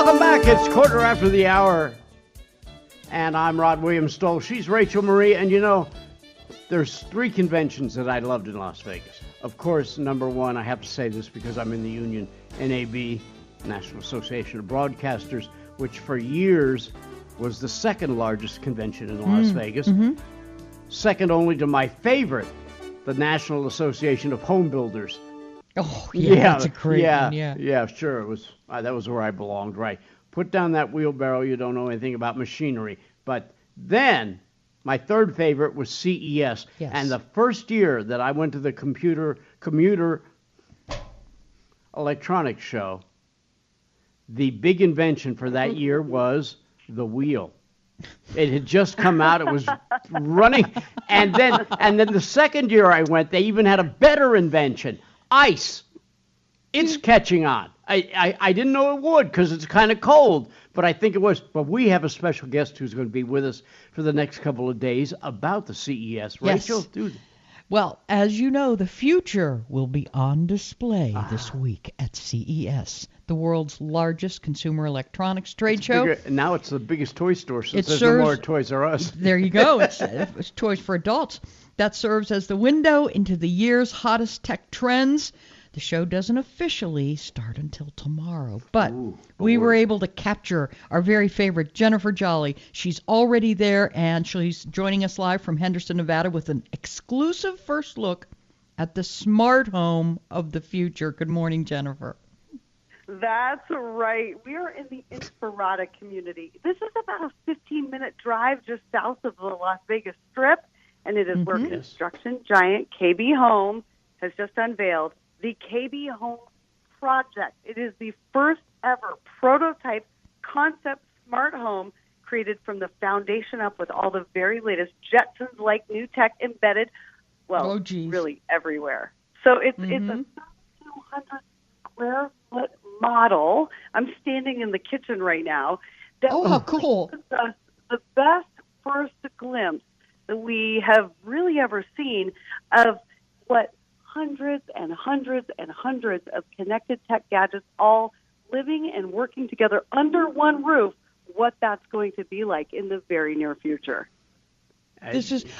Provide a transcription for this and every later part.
Welcome back. It's quarter after the hour, and I'm Rod Williams-Stoll. She's Rachel Marie, and you know, there's 3 conventions that I loved in Las Vegas. Of course, number one, I have to say this because I'm in the union, NAB, National Association of Broadcasters, which for years was the second largest convention in Las Vegas. Second only to my favorite, the National Association of Home Builders. Oh, yeah, that's a great one, Yeah, sure. It was that was where I belonged, right? Put down that wheelbarrow. You don't know anything about machinery. But then my third favorite was CES. Yes. And the first year that I went to the commuter electronics show, the big invention for that year was the wheel. It had just come out. It was running. And then the second year I went, they even had a better invention. Ice. It's catching on. I didn't know it would because it's kind of cold, but I think it was. But we have a special guest who's going to be with us for the next couple of days about the CES. Rachel, Yes. dude. Well, as you know, the future will be on display this week at CES, the world's largest consumer electronics trade show. Now it's the biggest toy store since It there's serves- no more Toys R Us. There you go. It's toys for adults. That serves as the window into the year's hottest tech trends. The show doesn't officially start until tomorrow, but we were able to capture our very favorite Jennifer Jolly. She's already there, and she's joining us live from Henderson, Nevada with an exclusive first look at the smart home of the future. Good morning, Jennifer. That's right. We are in the Inspirada community. This is about a 15-minute drive just south of the Las Vegas Strip, and it is where construction giant KB Home has just unveiled the KB Home Project. It is the first ever prototype concept smart home created from the foundation up with all the very latest Jetsons-like new tech embedded, really everywhere. So it's a 200 square foot model. I'm standing in the kitchen right now. Oh, how cool. The best first glimpse that we have really ever seen of what hundreds and hundreds and hundreds of connected tech gadgets all living and working together under one roof, what that's going to be like in the very near future.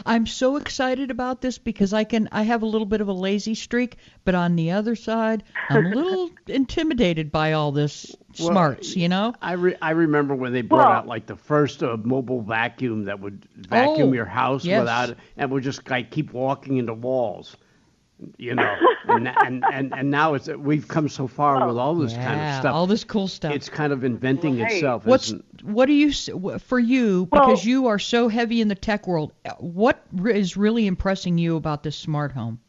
I'm so excited about this because I have a little bit of a lazy streak, but on the other side, I'm a little intimidated by all this smarts, you know? I remember when they brought out like the first mobile vacuum that would vacuum your house without it, and would just keep walking into walls. You know, and now we've come so far with all this kind of stuff. All this cool stuff. It's kind of inventing itself. What do you for you? Because you are so heavy in the tech world. What is really impressing you about this smart home?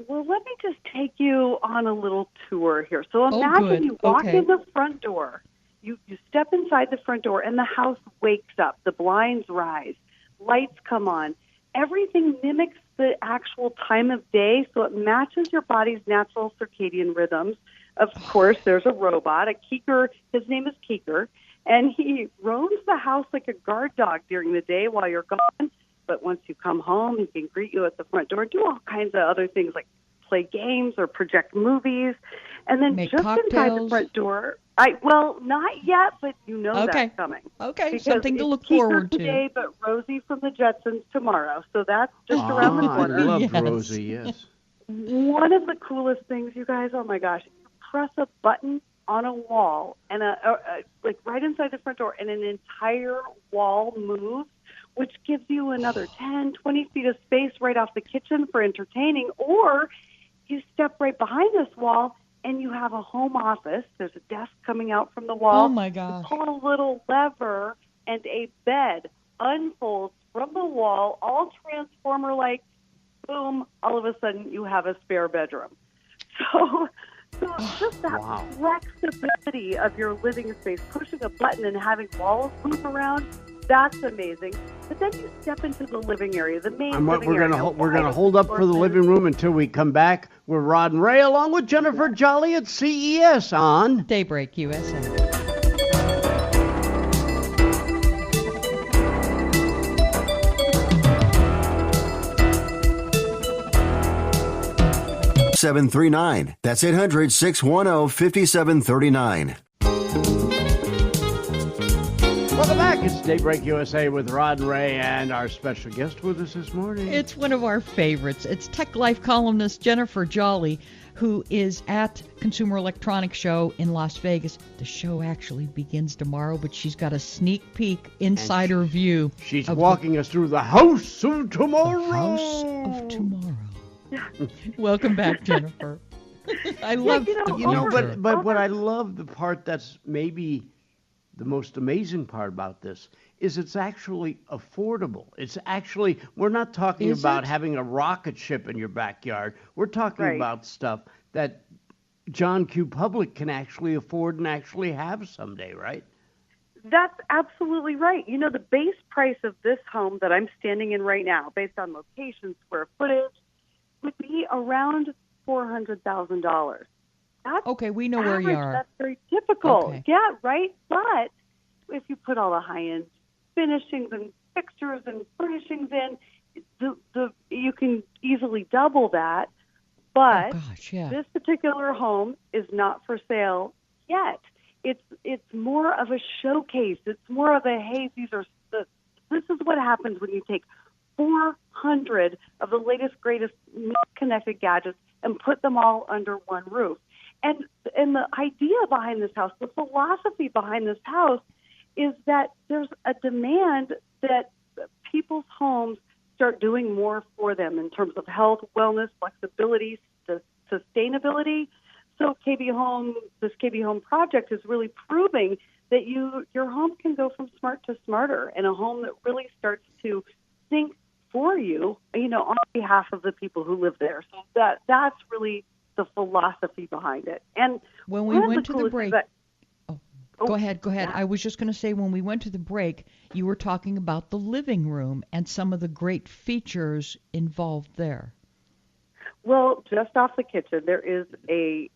Well, let me just take you on a little tour here. So imagine you walk in the front door. You step inside the front door, and the house wakes up. The blinds rise. Lights come on. Everything mimics the actual time of day, so it matches your body's natural circadian rhythms. Of course, there's a robot, a Keeker. His name is Keeker, and he roams the house like a guard dog during the day while you're gone. But once you come home, he can greet you at the front door, do all kinds of other things like play games or project movies. And then make just cocktails. Inside the front door, not yet, but you know that's coming. Okay, because something to look Keeker forward to. Today, but Rosie from the Jetsons tomorrow. So that's just around the corner. I love Rosie, yes. One of the coolest things, you guys, oh my gosh, you press a button on a wall, and like right inside the front door, and an entire wall moves, which gives you another 10, 20 feet of space right off the kitchen for entertaining, or you step right behind this wall, and you have a home office. There's a desk coming out from the wall. Oh, my gosh. You pull a little lever, and a bed unfolds from the wall, all Transformer-like. Boom, all of a sudden, you have a spare bedroom. So just that flexibility of your living space, pushing a button and having walls move around, that's amazing. But then you step into the living area, the main living area. We're gonna hold up for the living room until we come back. We're Rod and Ray along with Jennifer Jolly at CES on Daybreak USA. $739. That's 800-610-5739. Welcome back. It's Daybreak USA with Rod and Ray, and our special guest with us this morning. It's one of our favorites. It's Tech Life columnist Jennifer Jolly, who is at Consumer Electronics Show in Las Vegas. The show actually begins tomorrow, but she's got a sneak peek, insider view. She's walking us through the House of Tomorrow. The House of Tomorrow. Welcome back, Jennifer. I love but what I love, the part that's maybe the most amazing part about this is it's actually affordable. It's actually, we're not talking about having a rocket ship in your backyard. We're talking about stuff that John Q. Public can actually afford and actually have someday, right? That's absolutely right. You know, the base price of this home that I'm standing in right now, based on location, square footage, would be around $400,000. Okay, we know where you are. That's very typical. Okay. Yeah, right? But if you put all the high-end finishings and fixtures and furnishings in, you can easily double that. But this particular home is not for sale yet. It's more of a showcase. It's more of a, hey, this is what happens when you take 400 of the latest, greatest connected gadgets and put them all under one roof. And the idea behind this house, the philosophy behind this house, is that there's a demand that people's homes start doing more for them in terms of health, wellness, flexibility, sustainability. So this KB Home project is really proving that your home can go from smart to smarter, and a home that really starts to think for you, on behalf of the people who live there. So that's really the philosophy behind it. And when we went to the break, go ahead. Yeah. I was just going to say, when we went to the break, you were talking about the living room and some of the great features involved there. Well, just off the kitchen, there is a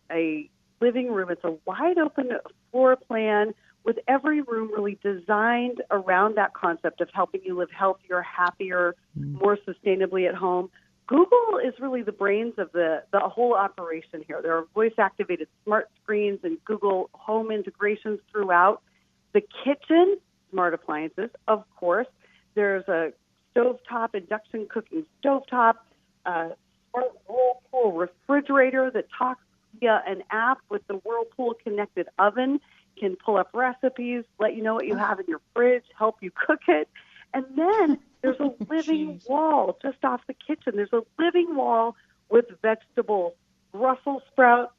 living room. It's a wide open floor plan with every room really designed around that concept of helping you live healthier, happier, more sustainably at home. Google is really the brains of the whole operation here. There are voice-activated smart screens and Google Home integrations throughout. The kitchen, smart appliances, of course. There's a stovetop, induction cooking stovetop, smart Whirlpool refrigerator that talks via an app with the Whirlpool connected oven, can pull up recipes, let you know what you have in your fridge, help you cook it. And then there's a living wall just off the kitchen. There's a living wall with vegetables, Brussels sprouts,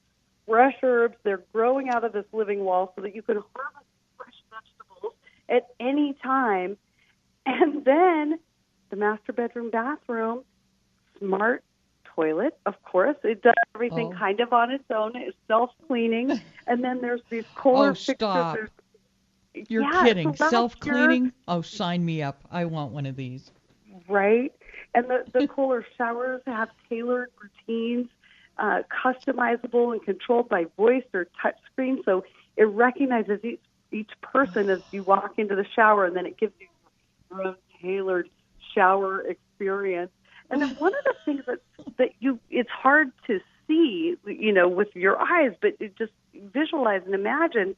fresh herbs. They're growing out of this living wall so that you can harvest fresh vegetables at any time. And then the master bedroom bathroom, smart toilet, of course. It does everything kind of on its own. It's self-cleaning. And then there's these Kohler fixtures. Stop. You're kidding. Self-cleaning? Oh, sign me up. I want one of these. Right. And the Kohler showers have tailored routines, customizable and controlled by voice or touch screen. So it recognizes each person as you walk into the shower, and then it gives you your own tailored shower experience. And then one of the things that it's hard to see, with your eyes, but just visualize and imagine,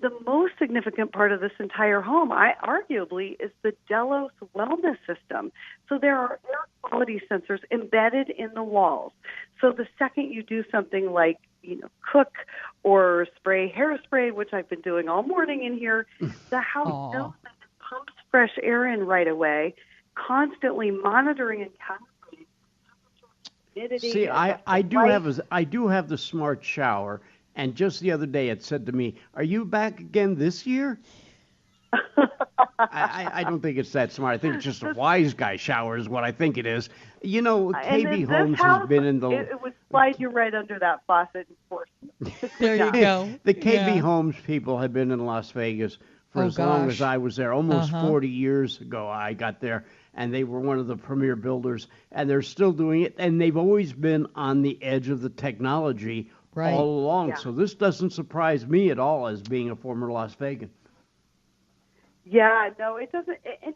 the most significant part of this entire home, arguably, is the Delos wellness system. So there are air quality sensors embedded in the walls. So the second you do something like, cook or spray hairspray, which I've been doing all morning in here, the house knows that it pumps fresh air in right away, constantly monitoring and calibrating humidity. See, I do have the smart shower. And just the other day, it said to me, "Are you back again this year?" I don't think it's that smart. I think it's just a wise guy shower is what I think it is. KB Homes has been in the... It would slide you right under that faucet and force you. There you go. The KB Homes people have been in Las Vegas for as long as I was there. Almost 40 years ago I got there, and they were one of the premier builders, and they're still doing it, and they've always been on the edge of the technology all along. Yeah. So this doesn't surprise me at all as being a former Las Vegan. Yeah, no, it doesn't. And,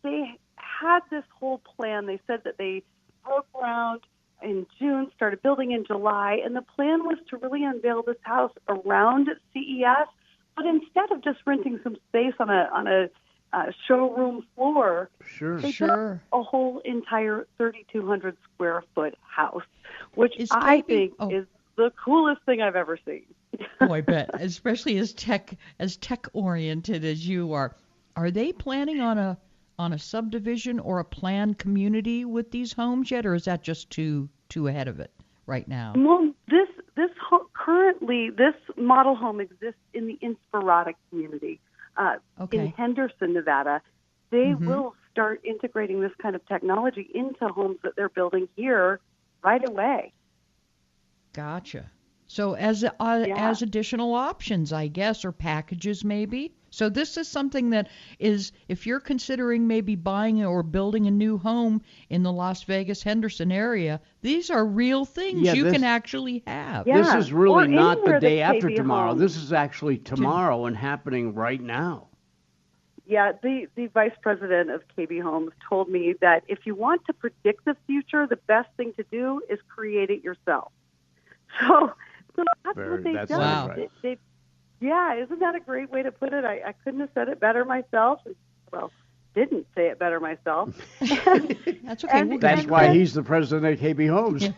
they had this whole plan. They said that they broke ground in June, started building in July, and the plan was to really unveil this house around CES, But instead of just renting some space on a showroom floor, they built a whole entire 3,200 square foot house, which I think is the coolest thing I've ever seen. Oh, I bet, especially as tech oriented as you are. Are they planning on a subdivision or a planned community with these homes yet, or is that just too ahead of it right now? Well, currently this model home exists in the Inspirada community in Henderson, Nevada. They will start integrating this kind of technology into homes that they're building here right away. Gotcha. So as additional options, I guess, or packages maybe. So this is something that is, if you're considering maybe buying or building a new home in the Las Vegas Henderson area, these are real things you can actually have. Yeah. This is really not the day after tomorrow. Home. This is actually tomorrow and happening right now. Yeah, the vice president of KB Homes told me that if you want to predict the future, the best thing to do is create it yourself. So that's what they've done. Wow. Yeah, isn't that a great way to put it? I couldn't have said it better myself. Well, didn't say it better myself. That's okay. That's why he's the president of KB Homes.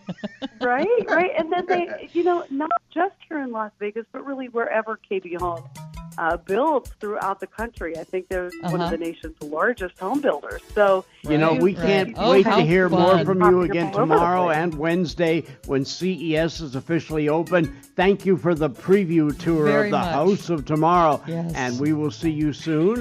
Right. And then they, not just here in Las Vegas, but really wherever KB Homes builds throughout the country. I think they're one of the nation's largest home builders. So we can't wait to hear more from you again tomorrow and Wednesday when CES is officially open. Thank you for the preview tour of the House of Tomorrow. Yes. And we will see you soon.